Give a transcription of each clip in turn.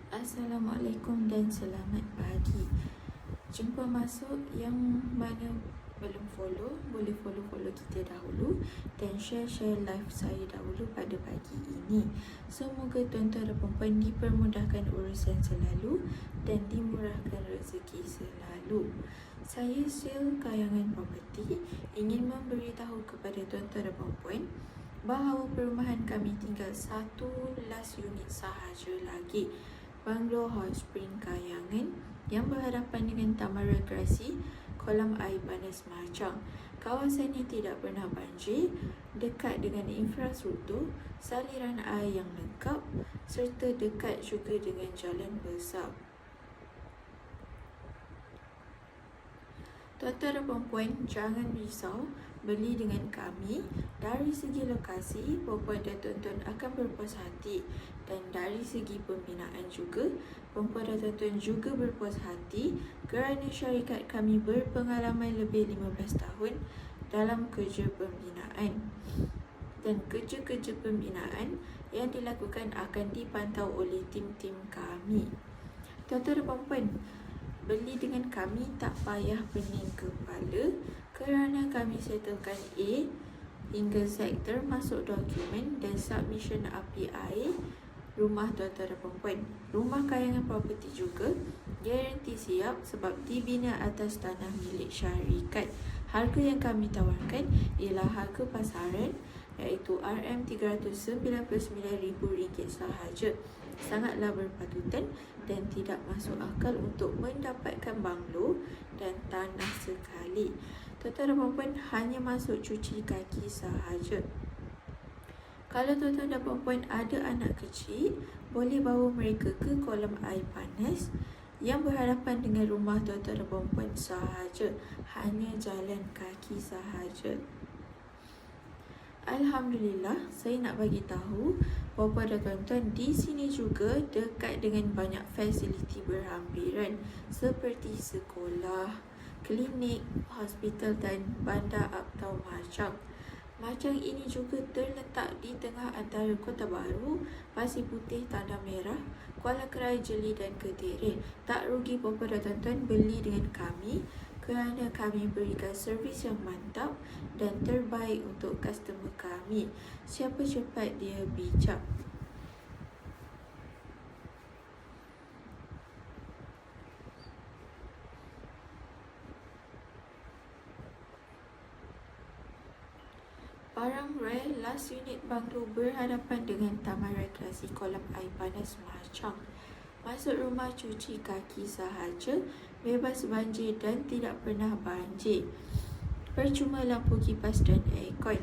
Assalamualaikum dan selamat pagi. Jumpa masuk yang mana belum follow, boleh follow kita dahulu dan share live saya dahulu pada pagi ini. Semoga tuan-tuan dan puan-puan dipermudahkan urusan selalu dan dimurahkan rezeki selalu. Saya Sil Kayangan Property ingin memberitahu kepada tuan-tuan dan puan-puan bahawa perumahan kami tinggal satu last unit sahaja lagi, Banglo Hot Spring Kayangan yang berhadapan dengan Taman Rekreasi Kolam Air Panas Machang. Kawasan ini tidak pernah banjir, dekat dengan infrastruktur, saliran air yang lengkap serta dekat juga dengan jalan besar. Tuan-tuan dan puan-puan, jangan risau beli dengan kami. Dari segi lokasi, puan-puan dan tuan-tuan akan berpuas hati, dan dari segi pembinaan juga, puan-puan dan tuan-tuan juga berpuas hati kerana syarikat kami berpengalaman lebih 15 tahun dalam kerja pembinaan, dan kerja-kerja pembinaan yang dilakukan akan dipantau oleh tim-tim kami. Tuan-tuan dan puan-puan, beli dengan kami tak payah pening kepala kerana kami settlekan A hingga Z termasuk dokumen dan submission API rumah tuan-tuan dan puan-puan. Rumah Kayangan Property juga garanti siap sebab dibina atas tanah milik syarikat. Harga yang kami tawarkan ialah harga pasaran iaitu RM399,000 sahaja. Sangatlah berpatutan dan tidak masuk akal untuk mendapatkan banglo dan tanah sekali. Tuan-tuan dan puan-puan hanya masuk cuci kaki sahaja. Kalau tuan-tuan dan puan-puan ada anak kecil, boleh bawa mereka ke kolam air panas yang berhadapan dengan rumah tuan-tuan dan puan-puan sahaja. Hanya jalan kaki sahaja. Alhamdulillah, saya nak bagi tahu puan-puan dan tuan-tuan, di sini juga dekat dengan banyak fasiliti berhampiran seperti sekolah, klinik, hospital dan bandar Uptown Machang. Machang ini juga terletak di tengah antara Kota Baru, Pasir Putih, Tanah Merah, Kuala Krai, Jeli dan Kediri. Tak rugi puan-puan dan tuan-tuan beli dengan kami kerana kami berikan servis yang mantap dan terbaik untuk customer kami. Siapa cepat dia bijak. Parang Rare last unit banglo berhadapan dengan Taman Rekreasi Kolam Air Panas Machang. Masuk rumah cuci kaki sahaja, bebas banjir dan tidak pernah banjir. Percuma lampu kipas dan aircon.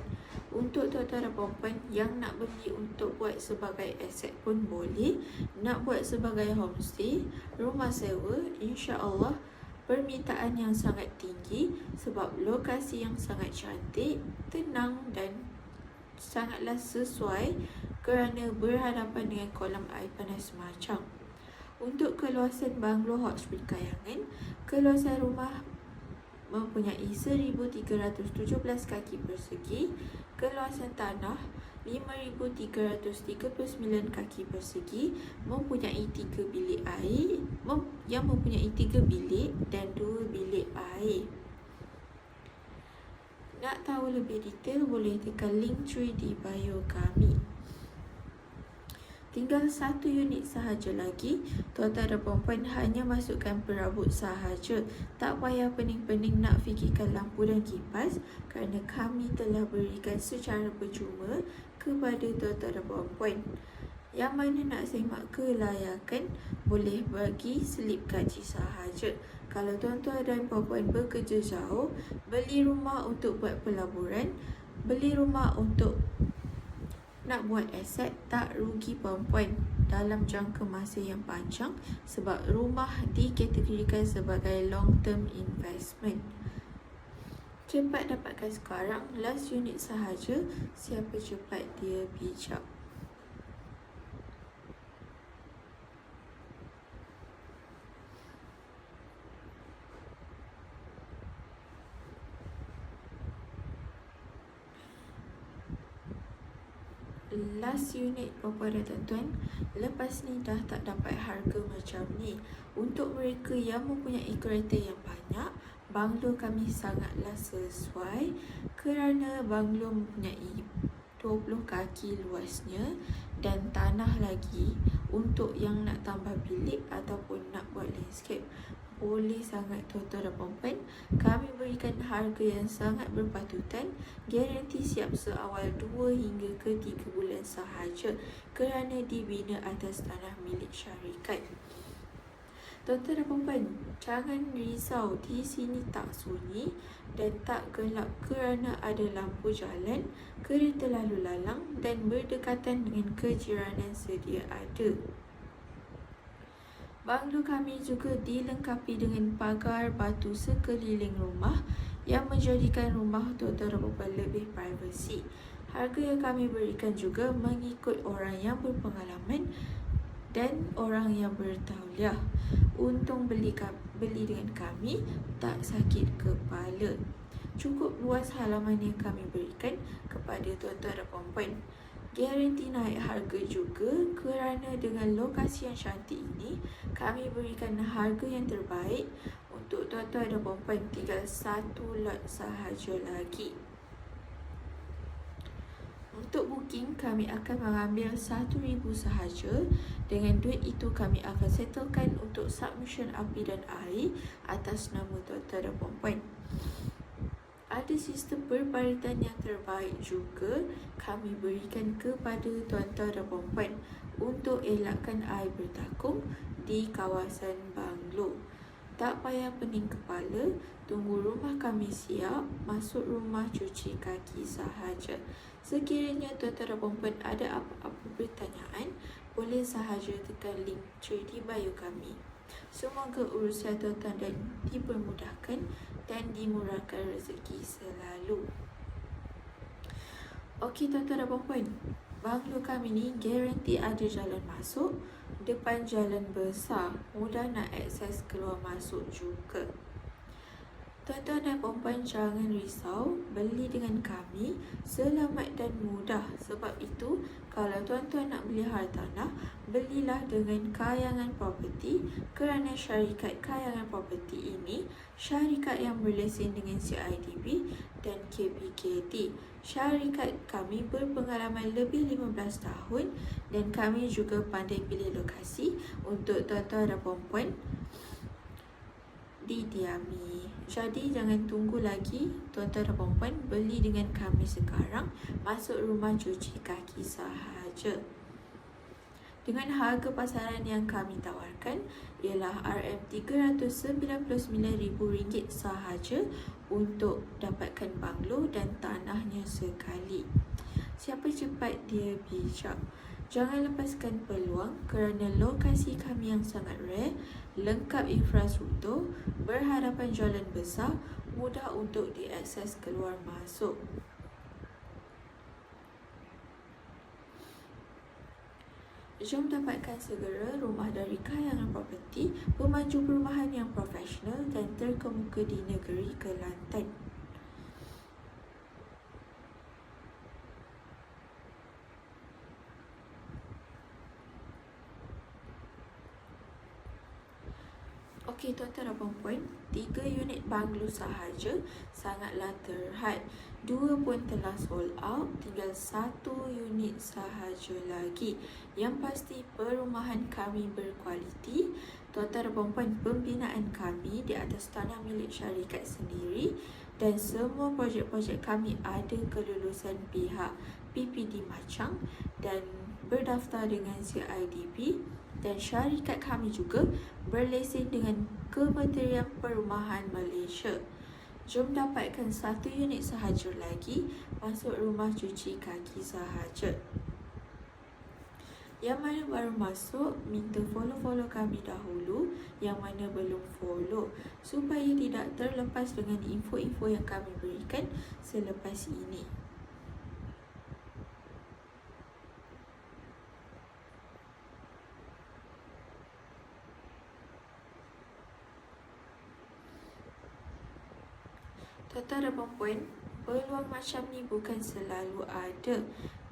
Untuk tuan-tuan dan puan-puan yang nak beli untuk buat sebagai aset pun boleh, nak buat sebagai homestay, rumah sewa, insya-Allah permintaan yang sangat tinggi sebab lokasi yang sangat cantik, tenang dan sangatlah sesuai kerana berhadapan dengan kolam air panas Machang. Untuk keluasan Banglo Hot Spring Kayangan, keluasan rumah mempunyai 1,317 kaki persegi, keluasan tanah 5,339 kaki persegi, mempunyai 3 bilik air, yang mempunyai 3 bilik dan 2 bilik air. Nak tahu lebih detail boleh tekan link tree di bio kami. Tinggal satu unit sahaja lagi. Tuan-tuan dan puan-puan hanya masukkan perabot sahaja. Tak payah pening-pening nak fikirkan lampu dan kipas kerana kami telah berikan secara percuma kepada tuan-tuan dan puan-puan. Yang mana nak semak kelayakan boleh bagi slip gaji sahaja. Kalau tuan-tuan dan puan-puan bekerja jauh, beli rumah untuk buat pelaburan, beli rumah untuk nak buat aset, tak rugi puan-puan dalam jangka masa yang panjang sebab rumah dikategorikan sebagai long term investment. Cepat dapatkan sekarang, last unit sahaja. Siapa cepat dia bijak. last unit puan dan tuan-tuan, lepas ni dah tak dapat harga macam ni. Untuk mereka yang mempunyai kereta yang banyak, banglo kami sangatlah sesuai kerana banglo mempunyai 20 kaki luasnya dan tanah lagi. Untuk yang nak tambah bilik ataupun nak buat landscape, boleh sangat tuan-tuan dan puan-puan. Kami berikan harga yang sangat berpatutan, garanti siap seawal 2 hingga ke 3 bulan sahaja kerana dibina atas tanah milik syarikat. Tuan-tuan dan puan-puan, jangan risau, di sini tak sunyi dan tak gelap kerana ada lampu jalan, kereta lalu lalang dan berdekatan dengan kejiranan sedia ada. Banglo kami juga dilengkapi dengan pagar batu sekeliling rumah yang menjadikan rumah tuan-tuan dan puan-puan lebih privasi. Harga yang kami berikan juga mengikut orang yang berpengalaman dan orang yang bertauliah. Untung beli dengan kami tak sakit kepala. Cukup luas halaman yang kami berikan kepada tuan-tuan dan puan-puan. Garanti naik harga juga kerana dengan lokasi yang cantik ini, kami berikan harga yang terbaik untuk tuan-tuan dan puan-puan. Tinggal 1 lot sahaja lagi. Untuk booking, kami akan mengambil 1,000 sahaja. Dengan duit itu, kami akan settlekan untuk submission api dan air atas nama tuan-tuan dan puan-puan. Ada sistem perbaritan yang terbaik juga kami berikan kepada tuan-tuan dan puan-puan untuk elakkan air bertakung di kawasan banglo. Tak payah pening kepala, tunggu rumah kami siap, masuk rumah cuci kaki sahaja. Sekiranya tuan-tuan dan puan-puan ada apa-apa pertanyaan, boleh sahaja tekan link Cerdi Bio kami. Semoga urusan tuan-tuan dipermudahkan dan dimurahkan rezeki selalu. Okey tuan-tuan dan puan-puan, banglo kami ni garanti ada jalan masuk, depan jalan besar, mudah nak akses keluar masuk juga. Tuan-tuan dan puan-puan jangan risau, beli dengan kami selamat dan mudah. Sebab itu, kalau tuan-tuan nak beli hartanah, belilah dengan Kayangan Property kerana syarikat Kayangan Property ini syarikat yang berlesen dengan CIDB dan KPKT. Syarikat kami berpengalaman lebih 15 tahun dan kami juga pandai pilih lokasi untuk tuan-tuan dan puan-puan didiami. Jadi jangan tunggu lagi tuan-tuan dan puan-puan, beli dengan kami sekarang, masuk rumah cuci kaki sahaja. Dengan harga pasaran yang kami tawarkan ialah RM399,000 sahaja untuk dapatkan banglo dan tanahnya sekali. Siapa cepat dia bijak. Jangan lepaskan peluang kerana lokasi kami yang sangat rare, lengkap infrastruktur, berhadapan jalan besar, mudah untuk diakses keluar masuk. Jom dapatkan segera rumah dari Kayangan Property, pemanju perumahan yang profesional dan terkemuka di negeri Kelantan. Okey tuan-tuan dan puan-puan, 3 unit banglo sahaja sangatlah terhad. 2 pun telah sold out, tinggal 1 unit sahaja lagi. Yang pasti perumahan kami berkualiti. Tuan-tuan dan puan-puan, pembinaan kami di atas tanah milik syarikat sendiri dan semua projek-projek kami ada kelulusan pihak PPD Machang dan berdaftar dengan CIDB, dan syarikat kami juga berlesen dengan Kementerian Perumahan Malaysia. Jom dapatkan 1 unit sahaja lagi, masuk rumah cuci kaki sahaja. Yang mana baru masuk, minta follow kami dahulu. Yang mana belum follow, supaya tidak terlepas dengan info-info yang kami berikan selepas ini. Tuan-tuan dan puan-puan, peluang macam ni bukan selalu ada.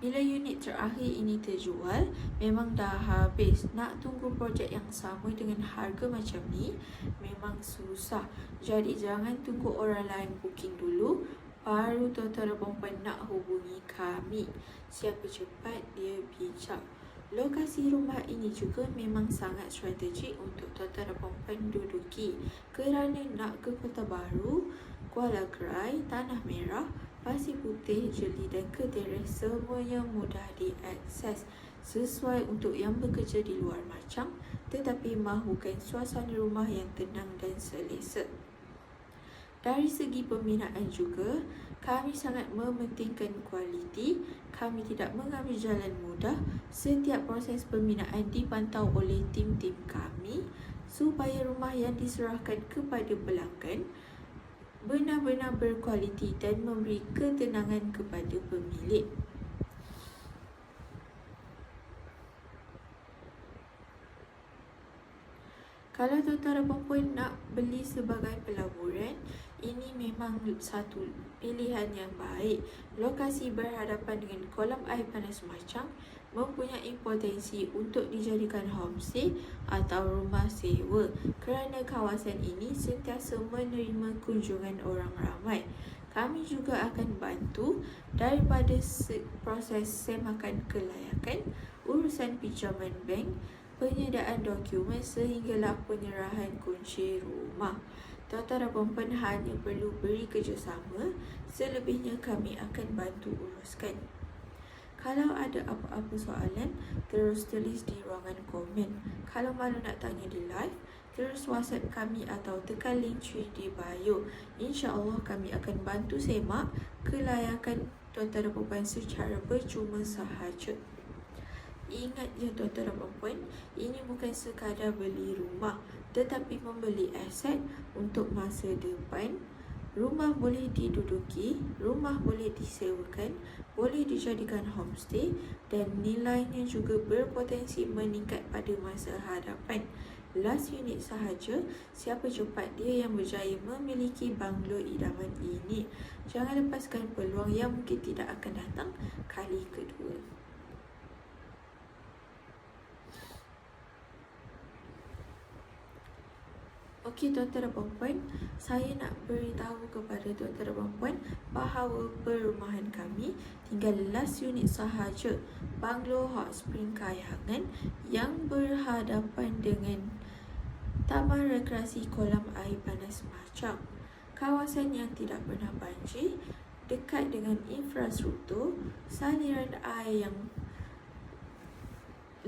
Bila unit terakhir ini terjual, memang dah habis. Nak tunggu projek yang sama dengan harga macam ni memang susah. Jadi jangan tunggu orang lain booking dulu, baru tuan-tuan dan puan nak hubungi kami. Siapa cepat, dia bijak. Lokasi rumah ini juga memang sangat strategik untuk tuan-tuan dan puan duduki, kerana nak ke Kota Baru, Kuala Krai, Tanah Merah, Pasir Putih, Jeli dan Keteres semuanya mudah diakses, sesuai untuk yang bekerja di luar Machang tetapi mahukan suasana rumah yang tenang dan selesa. Dari segi pembinaan juga, kami sangat mementingkan kualiti. Kami tidak mengambil jalan mudah. Setiap proses pembinaan dipantau oleh tim-tim kami supaya rumah yang diserahkan kepada pelanggan benar-benar berkualiti dan memberi ketenangan kepada pemilik. Kalau tuan-tuan dan puan nak beli sebagai pelaburan, ini memang satu pilihan yang baik. Lokasi berhadapan dengan kolam air panas Machang mempunyai potensi untuk dijadikan homestay atau rumah sewa kerana kawasan ini sentiasa menerima kunjungan orang ramai. Kami juga akan bantu daripada proses semakan kelayakan, urusan pinjaman bank, penyediaan dokumen sehinggalah penyerahan kunci rumah. Tuan-tuan dan puan hanya perlu beri kerjasama, selebihnya kami akan bantu uruskan. Kalau ada apa-apa soalan, terus tulis di ruangan komen. Kalau malu nak tanya di live, terus WhatsApp kami atau tekan link Tree di bio. InsyaAllah kami akan bantu semak kelayakan tuan-tuan dan puan secara percuma sahaja. Ingat je tuan-tuan dan puan, ini bukan sekadar beli rumah, tetapi membeli aset untuk masa depan. Rumah boleh diduduki, rumah boleh disewakan, boleh dijadikan homestay dan nilainya juga berpotensi meningkat pada masa hadapan. Last unit sahaja, siapa cepat dia yang berjaya memiliki banglo idaman ini. Jangan lepaskan peluang yang mungkin tidak akan datang kali kedua. Okey tuan-tuan dan puan, saya nak beritahu kepada tuan-tuan dan puan bahawa perumahan kami tinggal last unit sahaja, Banglo Hot Spring Kayangan yang berhadapan dengan Taman Rekreasi Kolam Air Panas Machang. Kawasan yang tidak pernah banjir, dekat dengan infrastruktur, saliran air yang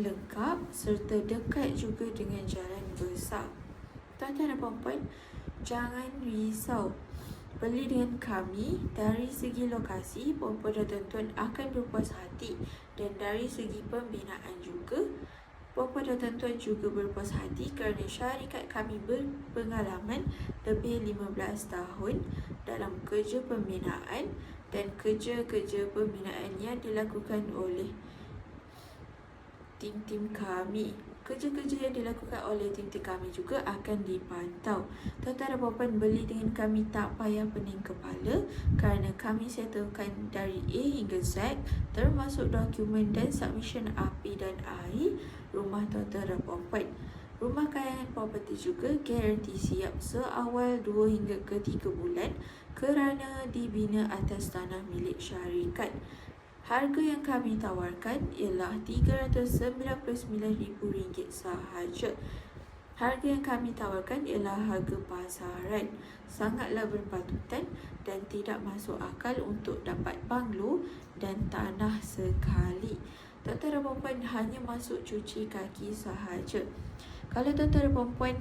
lengkap serta dekat juga dengan jalan besar. Tuan-tuan dan puan, jangan risau. Beli dengan kami, dari segi lokasi, puan-puan dan tuan-tuan akan berpuas hati. Dan dari segi pembinaan juga, puan-puan dan tuan-tuan juga berpuas hati kerana syarikat kami berpengalaman lebih 15 tahun dalam kerja pembinaan dan kerja-kerja pembinaan yang dilakukan oleh tim-tim kami. Kerja-kerja yang dilakukan oleh tim-tim kami juga akan dipantau. Tuan-tuan dan puan beli dengan kami tak payah pening kepala kerana kami settlekan dari A hingga Z, termasuk dokumen dan submission api dan air rumah tuan-tuan dan puan. Rumah Kayangan Property juga garanti siap seawal 2 hingga ke 3 bulan kerana dibina atas tanah milik syarikat. Harga yang kami tawarkan ialah RM399,000 sahaja. Harga yang kami tawarkan ialah harga pasaran. Sangatlah berpatutan dan tidak masuk akal untuk dapat banglo dan tanah sekali. Tuan-tuan dan puan hanya masuk cuci kaki sahaja. Kalau tuan-tuan dan puan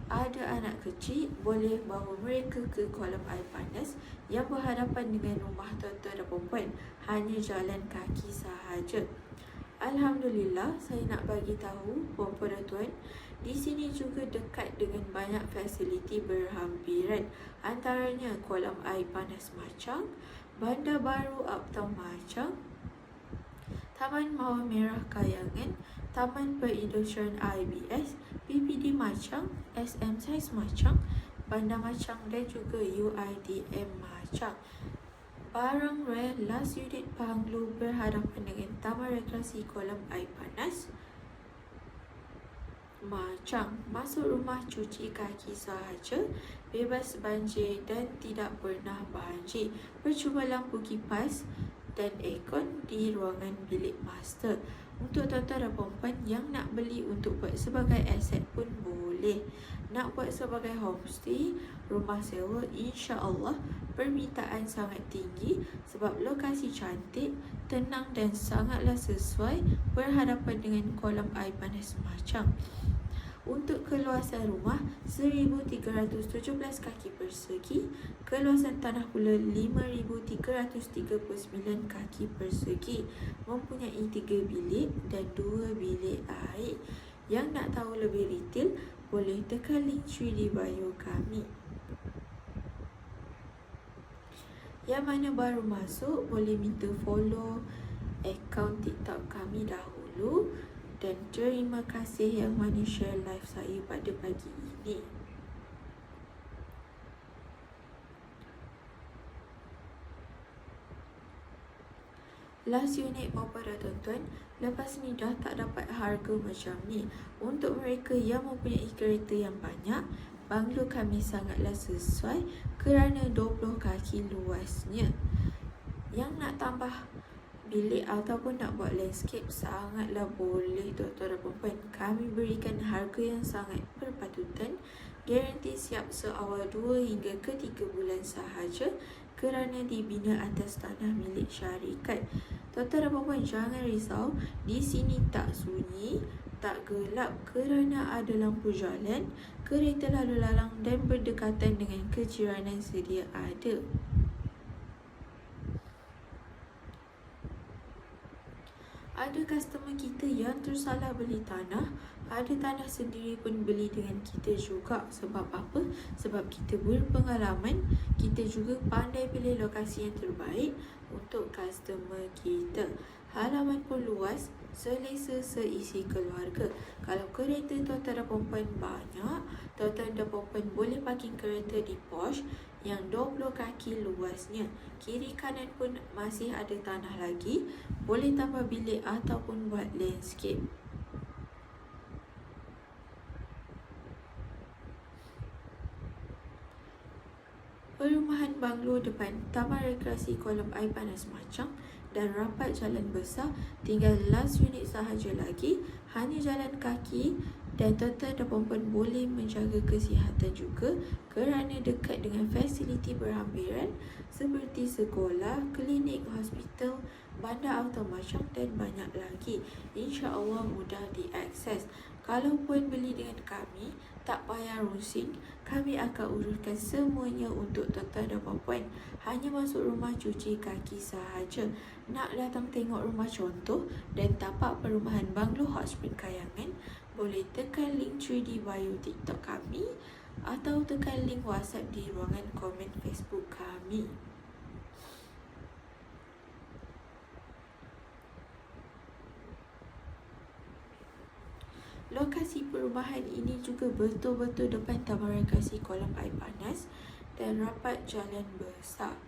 ada anak kecil, boleh bawa mereka ke kolam air panas yang berhadapan dengan rumah tuan-tuan dan puan. Hanya jalan kaki sahaja. Alhamdulillah, saya nak bagi tahu puan-puan dan tuan, di sini juga dekat dengan banyak fasiliti berhampiran. Antaranya kolam air panas Machang, Bandar Baru Uptown Machang, Taman Mawar Merah Kayangan, Taman Perindustrian IBS, PPD Machang, SM Saiz Machang, Bandar Machang dan juga UiTM Machang. Barang rare last unit banglo berhadapan dengan taman rekreasi kolam air panas. Macam masuk rumah cuci kaki sahaja, bebas banjir dan tidak pernah banjir. Percuma lampu kipas dan aircon di ruangan bilik master. Untuk tuan-tuan dan puan yang nak beli untuk buat sebagai aset pun boleh. Nak buat sebagai homestay, rumah sewa, insya-Allah permintaan sangat tinggi sebab lokasi cantik, tenang dan sangatlah sesuai berhadapan dengan kolam air panas Macang. Untuk keluasan rumah 1,317 kaki persegi, keluasan tanah pula 5,339 kaki persegi, mempunyai 3 bilik dan 2 bilik air. Yang nak tahu lebih detail, boleh tekan link 3D bio kami. Yang mana baru masuk, boleh minta follow akaun TikTok kami dahulu. Dan terima kasih yang mana share live saya pada pagi ini. Last unit bapa dah tuan-tuan. Lepas ni dah tak dapat harga macam ni. Untuk mereka yang mempunyai kereta yang banyak, banglo kami sangatlah sesuai kerana 20 kaki luasnya. Yang nak tambah bilik ataupun nak buat landscape sangatlah boleh tuan-tuan dan puan. Kami berikan harga yang sangat berpatutan, garanti siap seawal 2 hingga ke 3 bulan sahaja kerana dibina atas tanah milik syarikat. Tuan-tuan dan puan, jangan risau, di sini tak sunyi, tak gelap kerana ada lampu jalan, kereta lalu lalang dan berdekatan dengan kejiranan sedia ada. Ada customer kita yang tersalah beli tanah, ada tanah sendiri pun beli dengan kita juga. Sebab apa? Sebab kita berpengalaman, kita juga pandai pilih lokasi yang terbaik untuk customer kita. Halaman pun luas, selesa seisi keluarga. Kalau kereta tuan-tuan dan puan banyak, tuan-tuan dan puan boleh parking kereta di Porsche yang 20 kaki luasnya. Kiri kanan pun masih ada tanah lagi, boleh tambah bilik ataupun buat landscape. Perumahan banglo depan Taman Rekreasi Kolam Air Panas Macang dan rapat jalan besar, tinggal last unit sahaja lagi, hanya jalan kaki. Dan tuan-tuan dan puan boleh menjaga kesihatan juga kerana dekat dengan fasiliti berhampiran seperti sekolah, klinik, hospital, bandar auto Macang dan banyak lagi. InsyaAllah mudah diakses. Kalau puan beli dengan kami, tak payah rusing. Kami akan uruskan semuanya untuk tuan-tuan dan puan. Hanya masuk rumah cuci kaki sahaja. Nak datang tengok rumah contoh dan tapak perumahan banglo Hot Spring Kayangan, boleh tekan link 3D bio TikTok kami atau tekan link WhatsApp di ruangan komen Facebook kami. Lokasi perumahan ini juga betul-betul depan Taman Rekreasi Kolam Air Panas dan rapat jalan besar.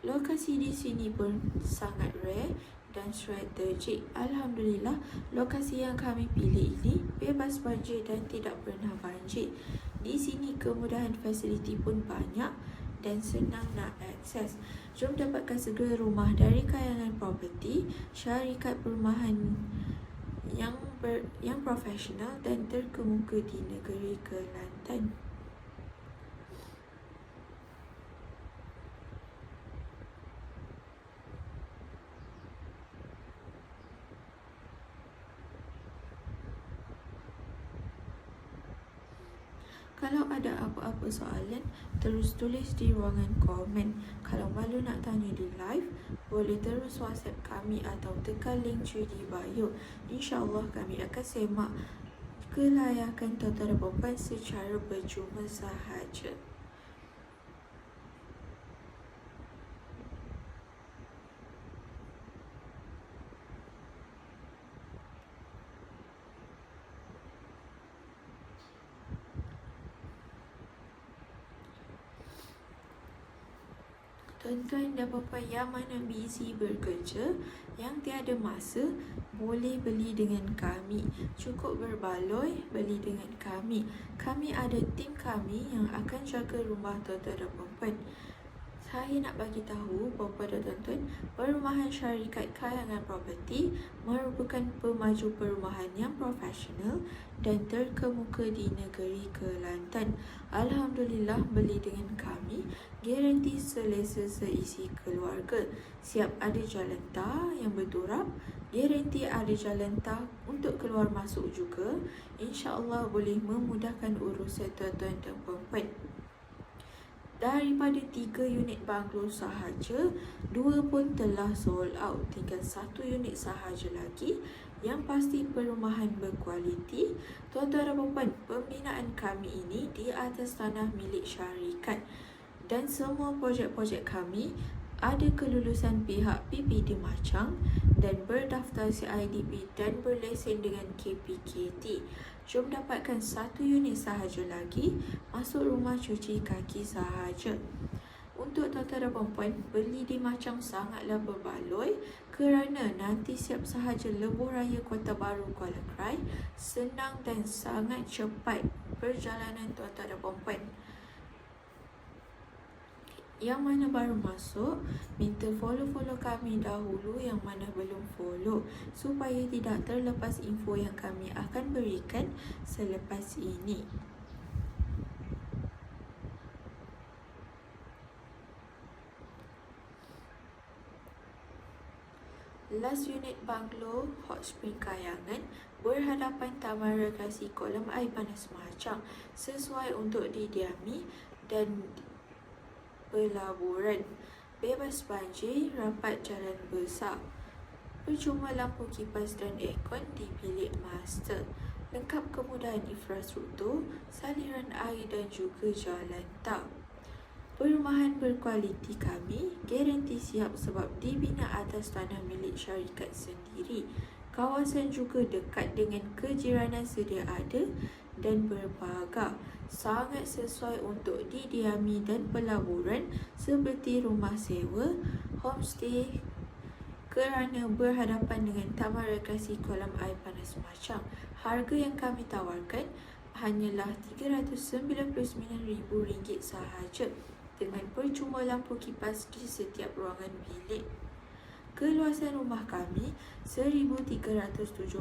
Lokasi di sini pun sangat rare dan strategik. Alhamdulillah, lokasi yang kami pilih ini bebas banjir dan tidak pernah banjir. Di sini kemudahan fasiliti pun banyak dan senang nak akses. Jom dapatkan segera rumah dari Kayangan Property, syarikat perumahan yang profesional dan terkemuka di negeri Kelantan. Kalau ada apa-apa soalan, terus tulis di ruangan komen. Kalau malu nak tanya di live, boleh terus WhatsApp kami atau tekan link 3D bio. InsyaAllah kami akan semak kelayakan tuan-tuan dan puan secara percuma sahaja. Tuan-tuan dan puan-puan yang mana busy bekerja, yang tiada masa, boleh beli dengan kami. Cukup berbaloi, beli dengan kami. Kami ada tim kami yang akan jaga rumah tuan-tuan dan puan-puan. Saya nak bagi tahu puan-puan dan tuan-tuan, Perumahan Syarikat Kayangan Property merupakan pemaju perumahan yang profesional dan terkemuka di negeri Kelantan. Alhamdulillah, beli dengan kami, garanti selesa seisi keluarga. Siap ada jalan tar yang berturap, garanti ada jalan tar untuk keluar masuk juga. InsyaAllah boleh memudahkan urusan tuan-tuan dan puan-puan. Daripada 3 unit banglo sahaja, 2 pun telah sold out. Tinggal 1 unit sahaja lagi. Yang pasti perumahan berkualiti. Tuan-tuan dan puan-puan, pembinaan kami ini di atas tanah milik syarikat. Dan semua projek-projek kami ada kelulusan pihak PPD Machang dan berdaftar CIDP dan berlesen dengan KPKT. Jom dapatkan 1 unit sahaja lagi, masuk rumah cuci kaki sahaja. Untuk tuan-tuan dan puan-puan, beli di Machang sangatlah berbaloi kerana nanti siap sahaja lebuh raya Kota Baru Kuala Krai. Senang dan sangat cepat perjalanan tuan-tuan dan puan-puan. Yang mana baru masuk, minta follow kami dahulu yang mana belum follow, supaya tidak terlepas info yang kami akan berikan selepas ini. Last unit banglo Hot Spring Kayangan berhadapan Taman Rekreasi Kolam Air Panas Machang, sesuai untuk didiami dan pelaburan. Bebas banjir, rapat jalan besar. Percuma lampu kipas dan aircon di bilik master. Lengkap kemudahan infrastruktur, saliran air dan juga jalan tar. Perumahan berkualiti kami, garanti siap sebab dibina atas tanah milik syarikat sendiri. Kawasan juga dekat dengan kejiranan sedia ada dan berpagar. Sangat sesuai untuk didiami dan pelaburan seperti rumah sewa, homestay kerana berhadapan dengan Taman Rekreasi Kolam Air Panas Machang. Harga yang kami tawarkan hanyalah RM399,000 sahaja dengan percuma lampu kipas di setiap ruangan bilik. Keluasan rumah kami 1,317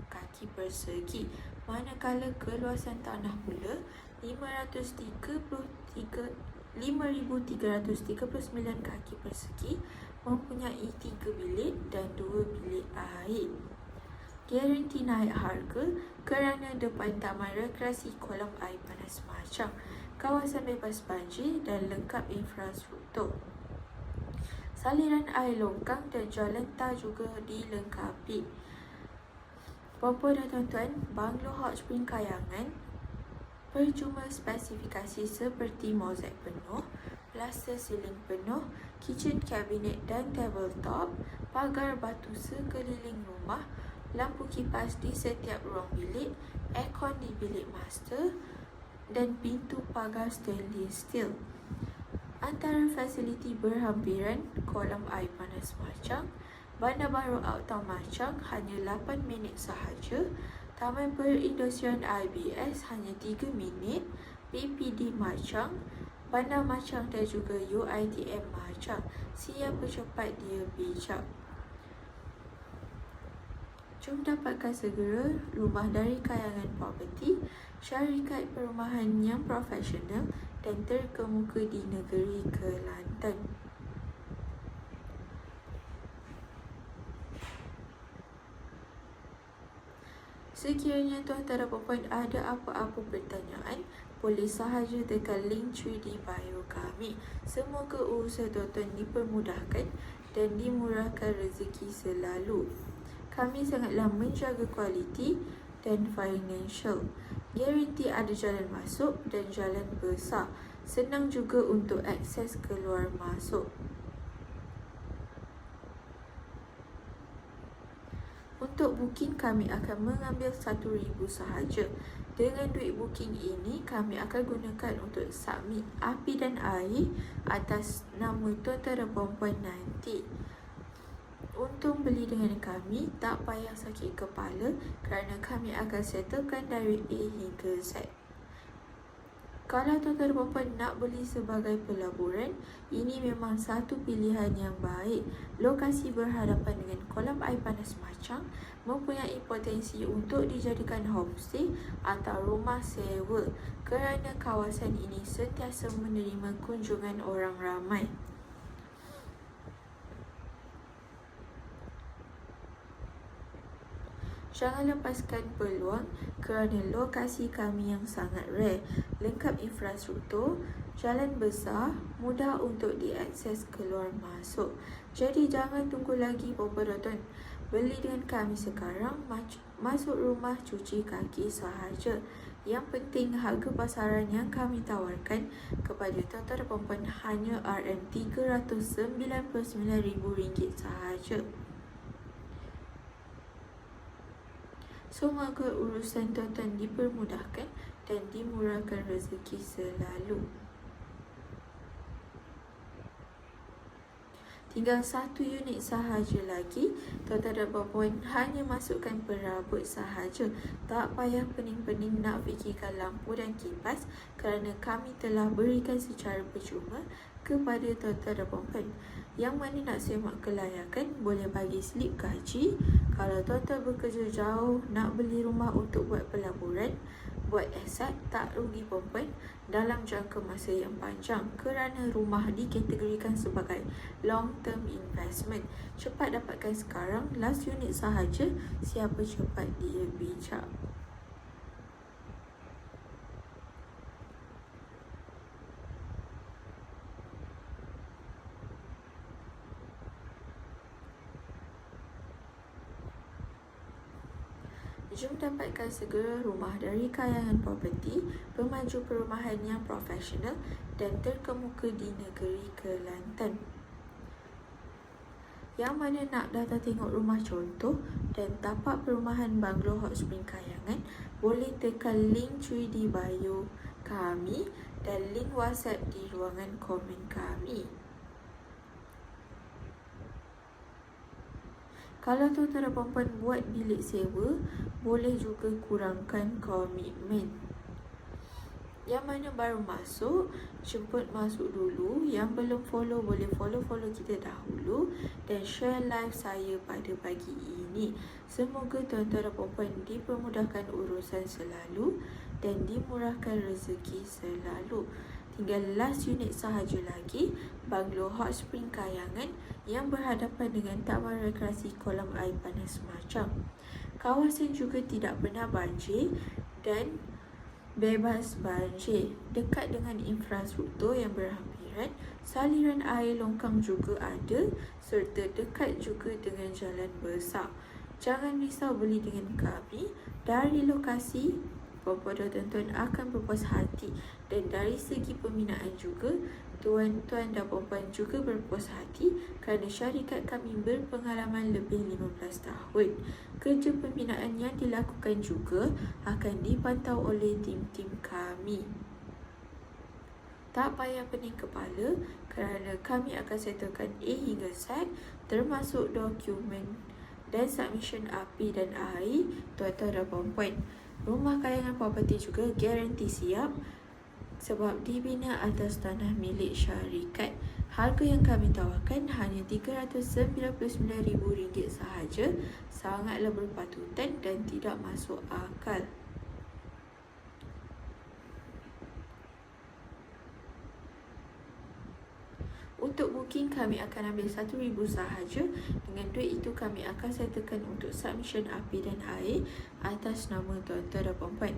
kaki persegi, manakala keluasan tanah pula 5,339 kaki persegi, mempunyai 3 bilik dan 2 bilik air. Garanti naik harga kerana depan Taman Rekreasi Kolam Air Panas Machang, kawasan bebas banjir dan lengkap infrastruktur. Saliran air longkang dan jalan tar juga dilengkapi. Puan-puan dan tuan-tuan, banglo Hot Spring Kayangan percuma spesifikasi seperti mozaik penuh, plaster siling penuh, kitchen cabinet dan tabletop, pagar batu sekeliling rumah, lampu kipas di setiap ruang bilik, aircon di bilik master dan pintu pagar stainless steel. Antara fasiliti berhampiran Kolam Air Panas Machang, Bandar Baru Outtown Machang hanya 8 minit sahaja, Taman Perindustrian IBS hanya 3 minit, PPD Machang, Bandar Machang dan juga UiTM Machang. Siapa cepat dia bijak. Jom dapatkan segera rumah dari Kayangan Property, syarikat perumahan yang profesional dan terkemuka di negeri Kelantan. Sekiranya tuan-tuan dan puan-puan ada apa-apa pertanyaan, boleh sahaja tekan link 3D bio kami. Semoga urusan tuan-tuan dipermudahkan dan dimurahkan rezeki selalu. Kami sangatlah menjaga kualiti dan financial. Garanti ada jalan masuk dan jalan besar. Senang juga untuk akses keluar masuk. Untuk Untuk booking, kami akan mengambil RM1,000 sahaja. Dengan duit booking ini, kami akan gunakan untuk submit api dan air atas nama tuan-tuan dan puan-puan nanti. Untuk beli dengan kami, tak payah sakit kepala kerana kami akan settlekan dari A hingga Z. Kalau tuan-tuan dan puan-puan nak beli sebagai pelaburan, ini memang satu pilihan yang baik. Lokasi berhadapan dengan kolam air panas Machang, mempunyai potensi untuk dijadikan homestay atau rumah sewa kerana kawasan ini sentiasa menerima kunjungan orang ramai. Jangan lepaskan peluang kerana lokasi kami yang sangat rare, lengkap infrastruktur, jalan besar, mudah untuk diakses keluar masuk. Jadi jangan tunggu lagi penonton. Beli dengan kami sekarang, masuk rumah cuci kaki sahaja. Yang penting harga pasaran yang kami tawarkan kepada tuan-tuan dan puan-puan hanya RM399,000 sahaja. Semoga urusan tuan-tuan dipermudahkan dan dimurahkan rezeki selalu. Tinggal 1 unit sahaja lagi. Tuan-tuan dan puan-puan hanya masukkan perabot sahaja. Tak payah pening-pening nak fikirkan lampu dan kipas kerana kami telah berikan secara percuma kepada tuan-tuan dan puan-puan. Yang mana nak semak kelayakan, boleh bagi slip gaji. Kalau tuan-tuan bekerja jauh, nak beli rumah untuk buat pelaburan, buat aset, tak rugi puan-puan dalam jangka masa yang panjang kerana rumah dikategorikan sebagai long term investment. Cepat dapatkan sekarang, last unit sahaja, siapa cepat dia bijak. Jom dapatkan segera rumah dari Kayangan Property, pemaju perumahan yang profesional dan terkemuka di negeri Kelantan. Yang mana nak datang tengok rumah contoh dan tapak perumahan Banglo Hot Spring Kayangan, boleh tekan link 3D bio kami dan link WhatsApp di ruangan komen kami. Kalau tuan-tuan dan puan-puan buat bilik sewa, boleh juga kurangkan komitmen. Yang mana baru masuk, jemput masuk dulu. Yang belum follow, boleh follow kita dahulu dan share live saya pada pagi ini. Semoga tuan-tuan dan puan-puan dipermudahkan urusan selalu dan dimurahkan rezeki selalu. Tinggal last unit sahaja lagi, Banglo Hot Spring Kayangan yang berhadapan dengan Taman Rekreasi Kolam Air Panas Machang. Kawasan juga tidak pernah banjir dan bebas banjir, dekat dengan infrastruktur yang berhampiran, saliran air longkang juga ada serta dekat juga dengan jalan besar. Jangan risau beli dengan kami. Dari lokasi, puan-puan dan tuan-tuan akan berpuas hati, dan dari segi pembinaan juga tuan-tuan dan puan-puan juga berpuas hati kerana syarikat kami berpengalaman lebih 15 tahun. Kerja pembinaan yang dilakukan juga akan dipantau oleh tim-tim kami. Tak payah pening kepala kerana kami akan settlekan A hingga Z, termasuk dokumen dan submission api dan air tuan-tuan dan puan-puan. Rumah Kayangan Property juga garanti siap sebab dibina atas tanah milik syarikat. Harga yang kami tawarkan hanya RM399,000 sahaja, sangatlah berpatutan dan tidak masuk akal. Untuk booking, kami akan ambil RM1,000 sahaja. Dengan duit itu, kami akan settlekan untuk submission api dan air atas nama tuan-tuan dan puan-puan.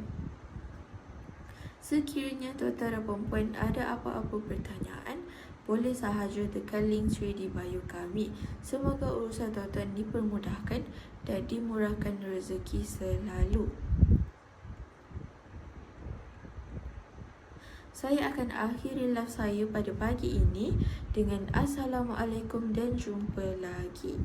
Sekiranya tuan-tuan dan puan-puan ada apa-apa pertanyaan, boleh sahaja tekan link 3D bio kami. Semoga urusan tuan-tuan dipermudahkan dan dimurahkan rezeki selalu. Saya akan akhiri live saya pada pagi ini dengan Assalamualaikum dan jumpa lagi.